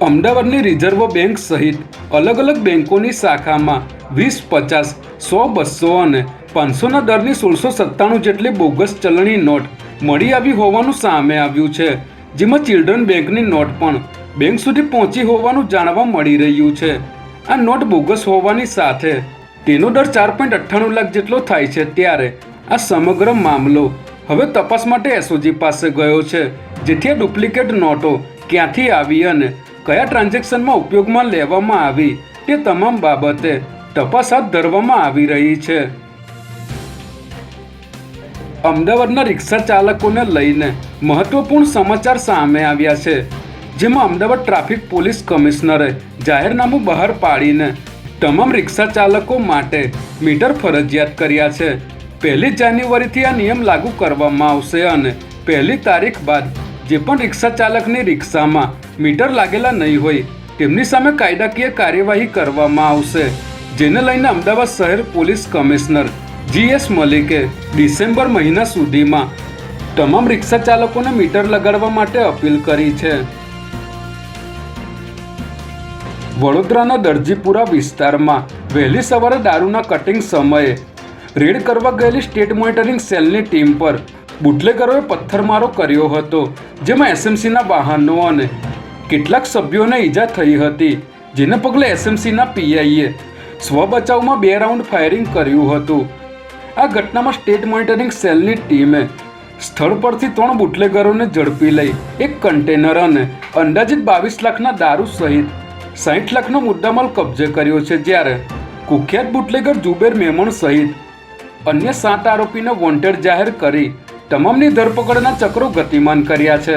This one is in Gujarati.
અમદાવાદની રિઝર્વ બેંક સહિત અલગ અલગ બેંકોની શાખામાં 20, 50, 100, 200 અને 500ના દરની 1697 જેટલી બોગસ ચલણી નોટ મળી આવી હોવાનું સામે આવ્યું છે, જેમાં ચિલ્ડ્રન બેંકની નોટ પણ બેંક સુધી પહોંચી હોવાનું જાણવા મળી રહ્યું છે। આ નોટ બોગસ હોવાની સાથે તેનો દર 4.98 લાખ જેટલો થાય છે, ત્યારે આ સમગ્ર મામલો હવે તપાસ માટે એસઓજી પાસે ગયો છે, જેથી આ ડુપ્લિકેટ નોટો ક્યાંથી આવી અને કયા ટ્રાન્ઝેક્શનમાં ઉપયોગમાં લેવામાં આવી તે તમામ બાબતે તપાસ હાથ ધરવામાં આવી રહી છે। અમદાવાદના રિક્ષા ચાલકોને લઈને મહત્વપૂર્ણ સમાચાર સામે આવ્યા છે, જેમાં અમદાવાદ ટ્રાફિક પોલીસ કમિશનરે જાહેરનામું બહાર પાડીને તમામ રિક્ષા ચાલકો માટે મીટર ફરજિયાત કર્યા છે। 1 જાન્યુઆરીથી આ નિયમ લાગુ કરવામાં આવશે અને 1 તારીખ બાદ જે પણ રિક્ષા ચાલકની રિક્ષામાં મીટર લાગેલા નહીં હોય તેમની સામે કાયદાકીય કાર્યવાહી કરવામાં આવશે, જેને લઈને અમદાવાદ શહેર પોલીસ કમિશનર GS મલિકે ડિસેમ્બર મહિના સુધીમાં તમામ રિક્ષા ચાલકોને મીટર લગાડવા માટે અપીલ કરી છે। વડોદરાના દરજીપુરા વિસ્તારમાં વહેલી સવારે દારૂના કટિંગ સમયે રેડ કરવા ગયેલી સ્ટેટ મોનિટરિંગ સેલની ટીમ પર બુટલેગરોએ પથ્થરમારો કર્યો હતો, જેમાં SMCના વાહનો અને કેટલાક સભ્યોને ઈજા થઈ હતી, જેને પગલે SMCના PIએ સ્વબચાવમાં 2 રાઉન્ડ ફાયરિંગ કર્યું હતું। આ ઘટનામાં સ્ટેટ મોનિટરિંગ સેલની ટીમે સ્થળ પરથી 3 બુટલેગરોને ઝડપી લઈ એક કન્ટેનર અને અંદાજિત 22 લાખના દારૂ સહિત 60 લાખનો મુદ્દામાલ કબજે કર્યો છે, જ્યારે કુખ્યાત બુટલેગર જુબેર મેમણ સહિત અન્ય 7 આરોપીને વોન્ટેડ જાહેર કરી તમામની ધરપકડના ચક્રો ગતિમાન કર્યા છે।